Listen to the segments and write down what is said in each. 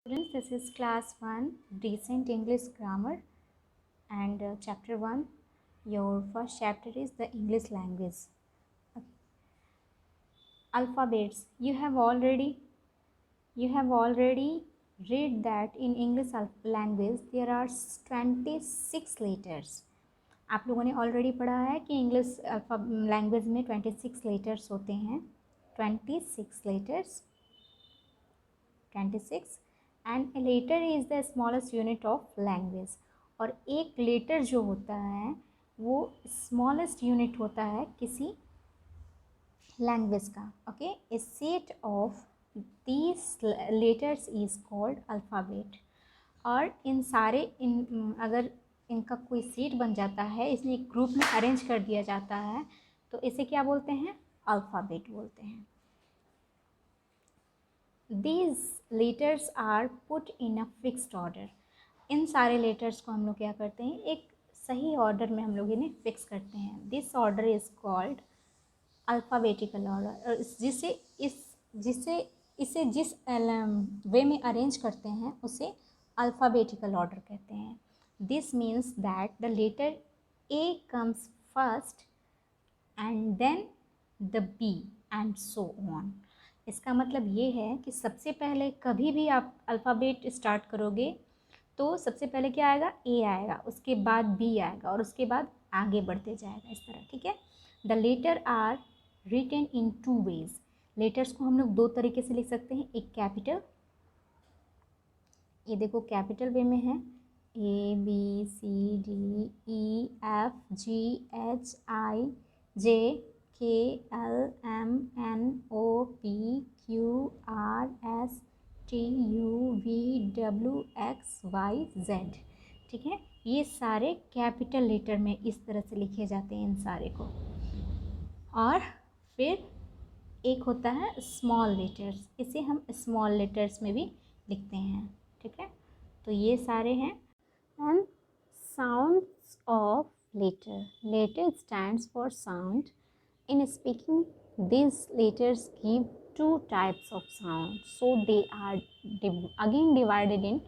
Students, this is class 1 decent English grammar and chapter 1. Your first chapter is the English language. Okay. Alphabets. You have already read that in English language there are 26 letters. आप लोगों ने already पढ़ा है कि English language में 26 letters होते हैं. 26 letters. 26 and later is the smallest unit of language. और एक लेटर जो होता है वो स्मॉलेस्ट यूनिट होता है किसी लैंग्वेज का. Okay, A set of these letters is called alphabet. और अगर इनका कोई सेट बन जाता है, इसमें एक ग्रुप में अरेंज कर दिया जाता है, तो इसे क्या बोलते हैं? अल्फ़ाबेट बोलते हैं. These letters are put in a fixed order. इन सारे लेटर्स को हम लोग क्या करते हैं? एक सही ऑर्डर में हम लोग इन्हें फिक्स करते हैं. This order is called alphabetical order. इसे जिस वे में अरेंज करते हैं उसे अल्फ़ाबेटिकल ऑर्डर कहते हैं. This means that the letter A comes first and then the B and so on. इसका मतलब ये है कि सबसे पहले कभी भी आप अल्फ़ाबेट स्टार्ट करोगे तो सबसे पहले क्या आएगा? ए आएगा, उसके बाद बी आएगा और उसके बाद आगे बढ़ते जाएगा इस तरह. ठीक है. The letter are written in 2 ways. Letters को हम लोग 2 तरीके से लिख सकते हैं. एक कैपिटल, ये देखो कैपिटल वे में है, A B C D E F G H I J K L M N O P Q R S T U V W X Y Z. ठीक है, ये सारे कैपिटल लेटर में इस तरह से लिखे जाते हैं इन सारे को. और फिर एक होता है स्मॉल लेटर्स, इसे हम स्मॉल लेटर्स में भी लिखते हैं. ठीक है, तो ये सारे हैं. And sounds of letter. Letter stands for sound. In speaking, these letters give 2 types of sound, so they are again divided in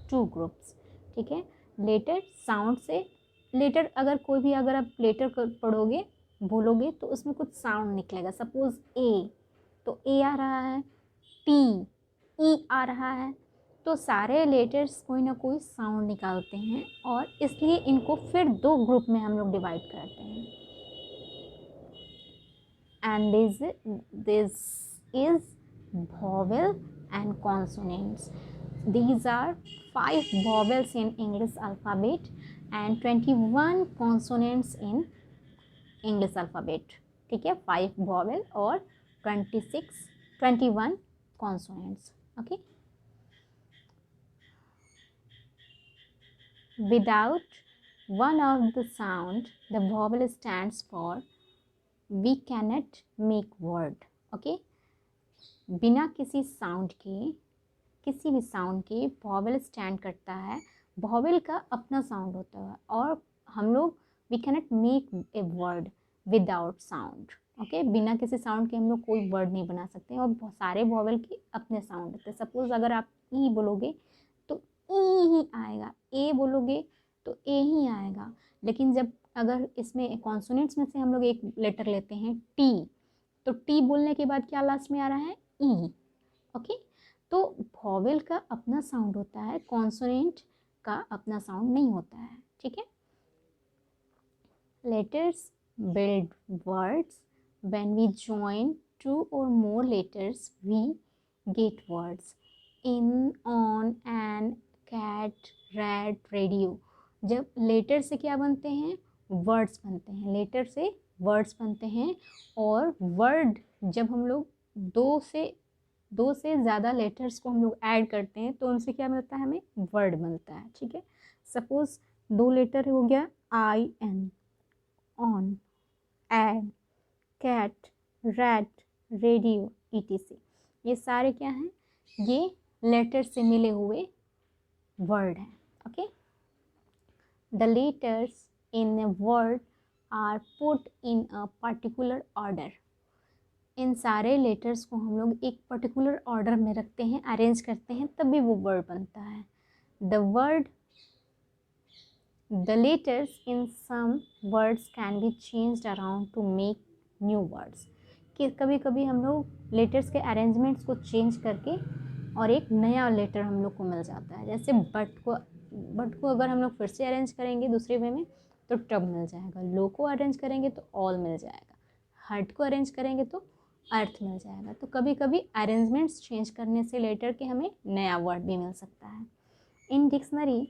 2 groups. ठीक है, लेटर साउंड से लेटर अगर आप लेटर पढ़ोगे बोलोगे तो उसमें कुछ साउंड निकलेगा. सपोज ए, तो ए आ रहा है, टी ई आ रहा है, तो सारे लेटर्स कोई ना कोई साउंड निकालते हैं और इसलिए इनको फिर 2 ग्रुप में हम लोग डिवाइड करते हैं. And this is vowel and consonants. These are 5 vowels in English alphabet and 21 consonants in English alphabet. ठीक है, 5 vowel और 21 consonants. Okay, without one of the sound the vowel stands for we cannot make word. okay, बिना किसी sound के, किसी भी sound के vowel stand करता है. वॉवेल का अपना साउंड होता है और हम लोग we cannot make a word without sound. Okay, बिना किसी साउंड के हम लोग कोई वर्ड नहीं बना सकते और सारे वॉवेल के अपने साउंड होते हैं. सपोज अगर आप ई बोलोगे तो ई ही आएगा, ए बोलोगे तो ए ही आएगा. लेकिन जब अगर इसमें कॉन्सोनेंट्स में से हम लोग एक लेटर लेते हैं टी, तो टी बोलने के बाद क्या लास्ट में आ रहा है? ई. ओके, तो वॉवेल का अपना साउंड होता है, कॉन्सोनेंट का अपना साउंड नहीं होता है. ठीक है. Letters build words. When we join 2 or more letters we get words. In, on, and, cat, red, radio. जब लेटर से क्या बनते हैं? वर्ड्स बनते हैं. लेटर से वर्ड्स बनते हैं और वर्ड जब हम लोग दो से ज़्यादा लेटर्स को हम लोग ऐड करते हैं तो उनसे क्या मिलता है? हमें वर्ड मिलता है. ठीक है, सपोज 2 लेटर हो गया I N, on, ed, cat, red, radio, etc. ये सारे क्या हैं? ये लेटर से मिले हुए वर्ड हैं. Okay, the letters in a word are put in a particular order. इन सारे लेटर्स को हम लोग एक पर्टिकुलर ऑर्डर में रखते हैं, अरेंज करते हैं, तभी वो वर्ड बनता है। The letters in some words can be changed around to make new words। कि कभी कभी हम लोग लेटर्स के अरेंजमेंट्स को चेंज करके और एक नया लेटर हम लोग को मिल जाता है। जैसे बट को अगर हम लोग फिर से अरेंज करेंगे दूसरे वे में तो टब मिल जाएगा, लो को अरेंज करेंगे तो ऑल मिल जाएगा, हर्ट को अरेंज करेंगे तो अर्थ मिल जाएगा। तो कभी कभी अरेंजमेंट्स चेंज करने से लेटर के हमें नया वर्ड भी मिल सकता है। In dictionary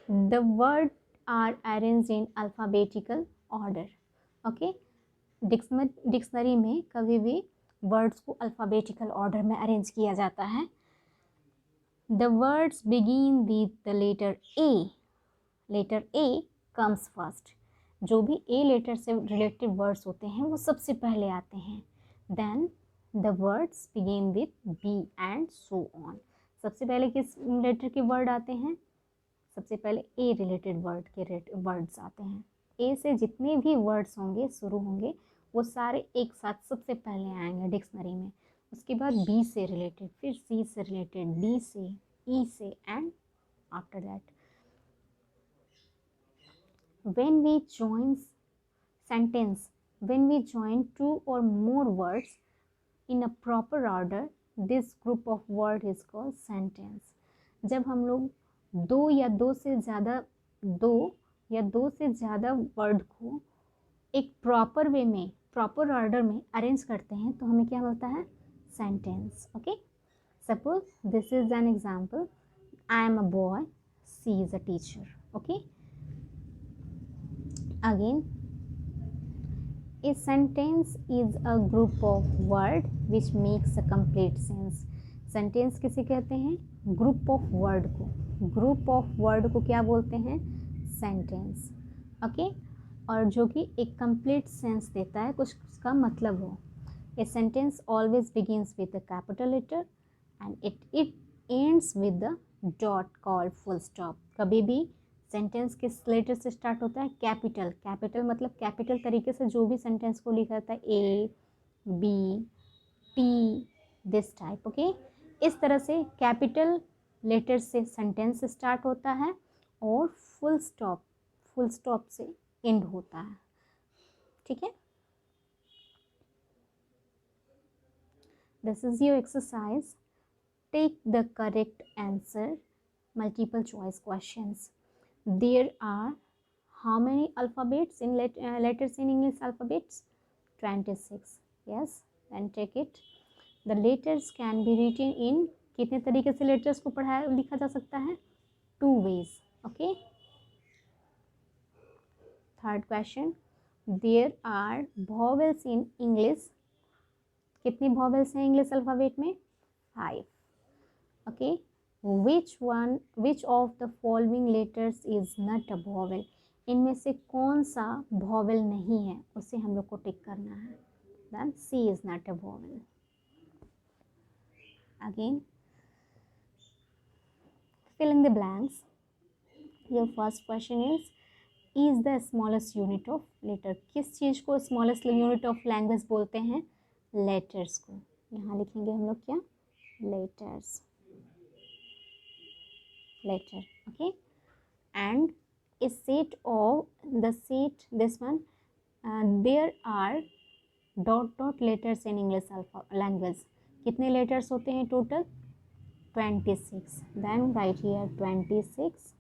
the words are arranged in alphabetical order। Okay, dictionary में कभी भी वर्ड्स को अल्फ़ाबेटिकल ऑर्डर में अरेंज किया जाता है। The words begin with the letter A। Letter A comes first। जो भी A लेटर से रिलेटेड वर्ड्स होते हैं वो सबसे पहले आते हैं। Then the words begin with B and so on। सबसे पहले किस लेटर के वर्ड आते हैं? सबसे पहले ए रिलेटेड वर्ड के वर्ड्स आते हैं। ए से जितने भी वर्ड्स होंगे शुरू होंगे वो सारे एक साथ सबसे पहले आएंगे डिक्शनरी में। उसके बाद बी से रिलेटेड, फिर सी से रिलेटेड, डी से, ई से, and after that when we join sentence, when we join two और more words in a proper order, this group of word is called sentence. जब हम लोग दो या दो से ज़्यादा वर्ड को एक प्रॉपर वे में, प्रॉपर ऑर्डर में अरेंज करते हैं तो हमें क्या मिलता है? Sentence. Okay, suppose this is an example, I am a boy, she is a teacher. Okay, again a sentence is a group of word which makes a complete sense। Sentence किसे कहते हैं? ग्रुप ऑफ वर्ड को। Group of word को क्या बोलते हैं? Sentence. Okay, और जो कि एक कंप्लीट सेंस देता है, कुछ उसका मतलब हो। A sentence always begins with the capital letter and it ends with the dot called full stop. कभी भी सेंटेंस किस लेटर से स्टार्ट होता है? कैपिटल। कैपिटल मतलब कैपिटल तरीके से जो भी सेंटेंस को लिखा जाता है, A, B, T, this type. Okay, इस तरह से कैपिटल लेटर से सेंटेंस स्टार्ट होता है और फुल स्टॉप से एंड होता है। ठीक है, this is your exercise. Take the correct answer, multiple choice questions. There are how many alphabets in letters in English alphabets? 26. Yes, then take it. The letters can be written in, कितने तरीके से letters को पढ़ाया लिखा जा सकता है? 2 ways. Okay. Third question. There are vowels in English. कितनी vowels हैं इंग्लिश अल्फ़ाबेट में? 5. Okay. Which of the following letters is not a vowel? इनमें से कौन सा vowel नहीं है उसे हम लोग को टिक करना है। Then C is not a vowel. Again, fill in the blanks. Your first question is the smallest unit of letter। किस चीज़ को smallest unit of language बोलते हैं? Letters को। यहाँ लिखेंगे हम लोग क्या? Letters। Letter, okay, and a set of this one, there are dot letters in English language। कितने letters होते हैं total? 26। then write here 26।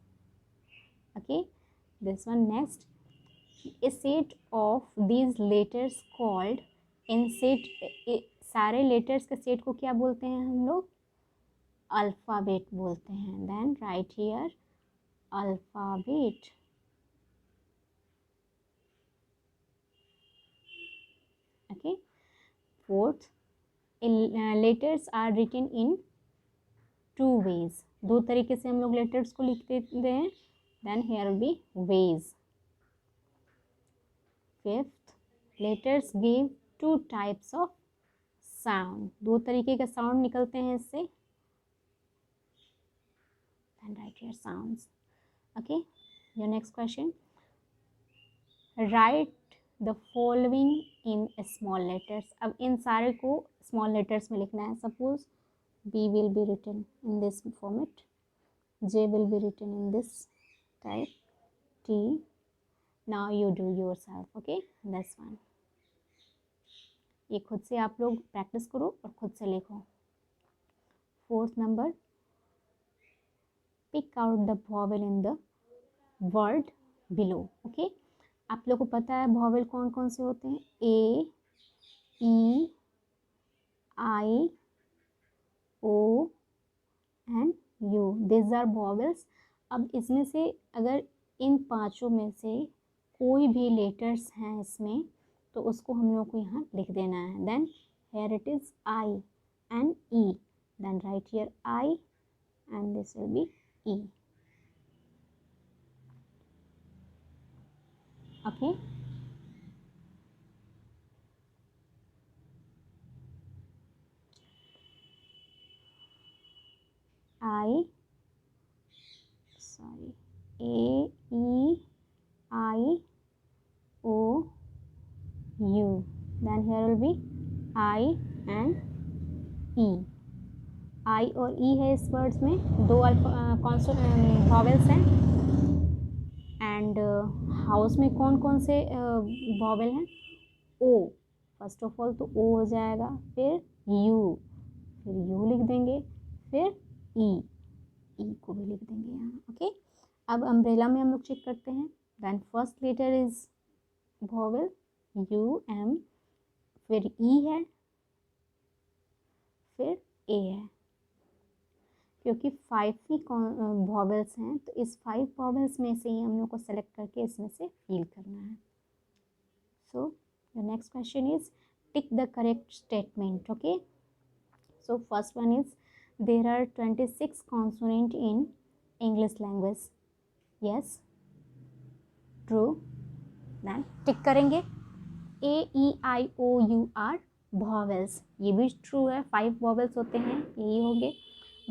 okay, this one next, a set of these letters called, in set सारे letters के set को क्या बोलते हैं हम लोग? अल्फ़ाबेट बोलते हैं। Then write here alphabet. Okay, fourth, letters are written in 2 ways। 2 तरीके से हम लोग लेटर्स को लिखते हैं। Then here will be ways. Fifth, letters give 2 types of sound. 2 तरीके के साउंड निकलते हैं इससे। and write here sounds। okay, your next question, write the following in small letters. अब इन सारे को स्मॉल लेटर्स में लिखना है. Suppose B will be written in this format, J will be written in this type, T. Now you do yourself. Okay, that's one. ये खुद से आप लोग प्रैक्टिस करो और खुद से लिखो. 4th number, pick out the vowel in the word below. Okay, आप लोग को पता है vowel कौन कौन से होते हैं. A, E, I, O and U. These are vowels. अब इसमें से अगर इन पांचों में से कोई भी लेटर्स हैं इसमें, तो उसको हम लोग को यहाँ लिख देना है. Then here it is I and E. Then write here I and this will be E. Okay. A, E, I, O, U. Then here will be I and E. I और E है इस words में. दो vowels हैं. And house में कौन कौन से वॉवेल हैं. O. फर्स्ट ऑफ ऑल तो O हो जाएगा, फिर U, फिर U लिख देंगे, फिर E. E को भी लिख देंगे यहाँ. ओके. अब अम्ब्रेला में हम लोग चेक करते हैं. Then first letter is vowel U, M, फिर E है, फिर A है. क्योंकि 5 ही वॉवेल्स हैं, तो इस 5 वॉवेल्स में से ही हम लोग को सेलेक्ट करके इसमें से फील करना है. So the next question is tick the correct statement. Okay. So first one is there are 26 consonant in English language. Yes, true. Then टिक करेंगे. A, E, I, O, U are vowels. ये भी true है. 5 vowels होते हैं, यही होंगे.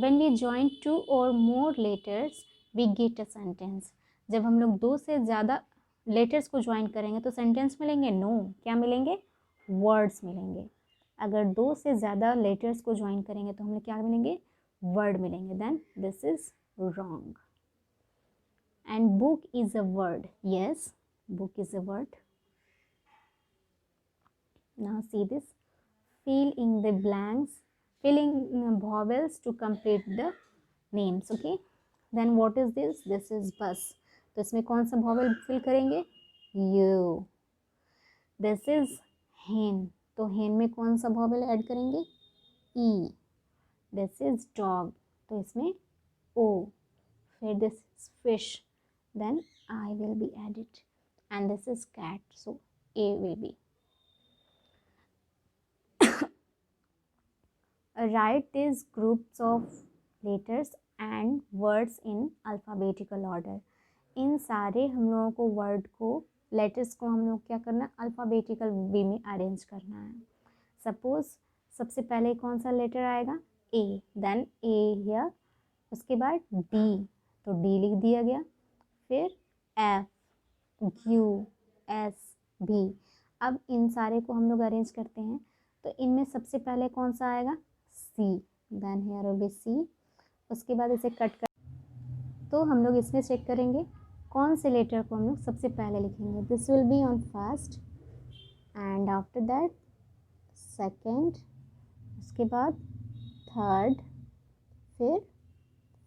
When we join 2 or more letters, we get a sentence. जब हम लोग 2 से ज़्यादा लेटर्स को ज्वाइन करेंगे तो सेंटेंस मिलेंगे. नो, क्या मिलेंगे. वर्ड्स मिलेंगे. अगर 2 से ज़्यादा लेटर्स को ज्वाइन करेंगे तो हमें क्या मिलेंगे. वर्ड मिलेंगे. Then this is wrong. And book is a word. Yes, book is a word. Now see this. fill in the blanks, filling vowels to complete the names. Okay, then what is this. This is bus. तो इसमें कौन सा vowel fill करेंगे. U. this is hen. तो hen में कौन सा vowel add करेंगे. E. this is dog. तो इसमें O. फिर this is fish. then I will be added. and this is cat. so A will be. Write these groups of letters and words in alphabetical order. इन सारे हम लोगों को word को, letters को हम लोग क्या करना है. अल्फ़ाबेटिकल वे में अरेंज करना है. सपोज सबसे पहले कौन सा लेटर आएगा. A. Then A here. उसके बाद D. तो D लिख दिया गया. फिर F, Q, S, B. अब इन सारे को हम लोग अरेंज करते हैं. तो इनमें सबसे पहले कौन सा आएगा. C. Then here will be C. उसके बाद इसे कट कर, तो हम लोग इसमें चेक करेंगे कौन से लेटर को हम लोग सबसे पहले लिखेंगे. This will be on first and after that second. उसके बाद थर्ड, फिर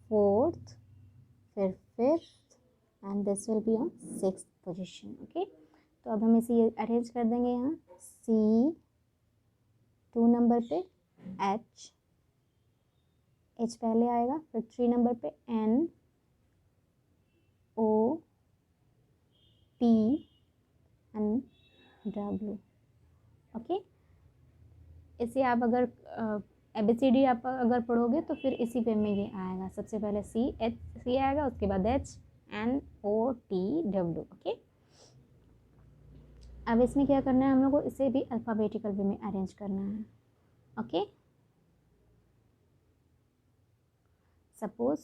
फोर्थ, फिर fifth and this will be on sixth position. Okay. तो अब हम इसे अरेंज कर देंगे यहाँ. C 2 नंबर पे, H पहले आएगा. फिर 3 नंबर पे N, O, P and W. Okay. इसे आप अगर ABCD आप अगर पढ़ोगे तो फिर इसी वे में ये आएगा. सबसे पहले C आएगा, उसके बाद H, N, O, T, W. Okay. अब इसमें क्या करना है हम लोग को, इसे भी अल्फ़ाबेटिकल वे में अरेंज करना है. ओके. सपोज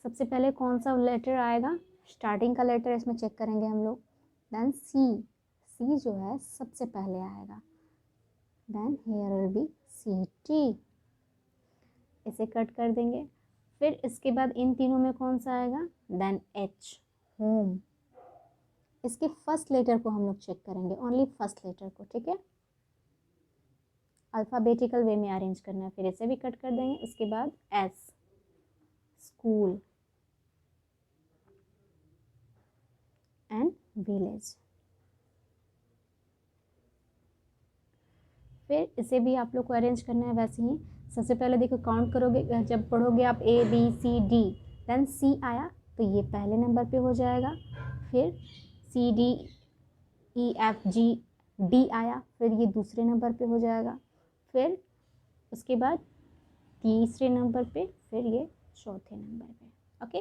सबसे पहले कौन सा लेटर आएगा. स्टार्टिंग का लेटर इसमें चेक करेंगे हम लोग. देन सी जो है सबसे पहले आएगा, then here will be CT, इसे कट कर देंगे। फिर इसके बाद इन तीनों में कौन सा आएगा, देन H, होम। इसके फर्स्ट लेटर को हम लोग चेक करेंगे, ओनली फर्स्ट लेटर को, ठीक है। अल्फ़ाबेटिकल वे में अरेंज करना है। फिर इसे भी कट कर देंगे। उसके बाद S, स्कूल एंड विलेज। फिर इसे भी आप लोग को अरेंज करना है वैसे ही। सबसे पहले देखो, काउंट करोगे, जब पढ़ोगे आप ABCD, देन C आया तो ये पहले नंबर पे हो जाएगा। फिर CDEFGD आया, फिर ये दूसरे नंबर पे हो जाएगा। फिर उसके बाद तीसरे नंबर पे, फिर ये चौथे नंबर पे। ओके,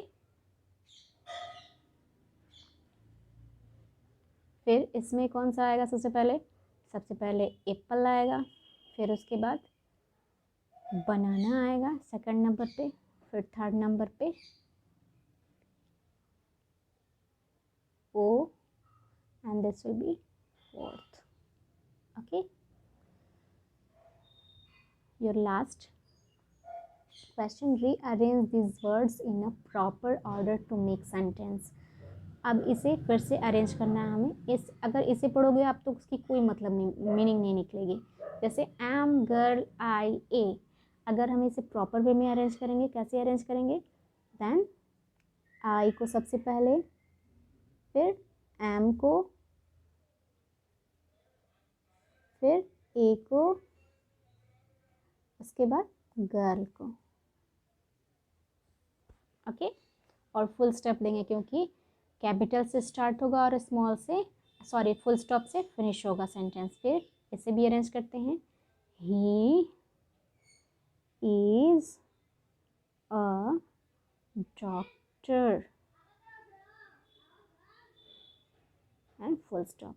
फिर इसमें कौन सा आएगा सबसे पहले एप्पल आएगा। फिर उसके बाद बनाना आएगा सेकंड नंबर पे। फिर थर्ड नंबर पे O, and this will be fourth. Okay, your last question, rearrange these words in a proper order to make sentence. अब इसे फिर से अरेंज करना है हमें। अगर इसे पढ़ोगे आप तो उसकी कोई मतलब नहीं, मीनिंग नहीं निकलेगी। जैसे एम, गर्ल, आई, ए, अगर हम इसे प्रॉपर वे में अरेंज करेंगे, कैसे अरेंज करेंगे, देन आई को सबसे पहले, फिर एम को, फिर ए को, उसके बाद गर्ल को। ओके, और फुल स्टॉप देंगे क्योंकि कैपिटल से स्टार्ट होगा और स्मॉल से, सॉरी, फुल स्टॉप से फिनिश होगा सेंटेंस। फिर इसे भी अरेंज करते हैं। He is a doctor and full stop.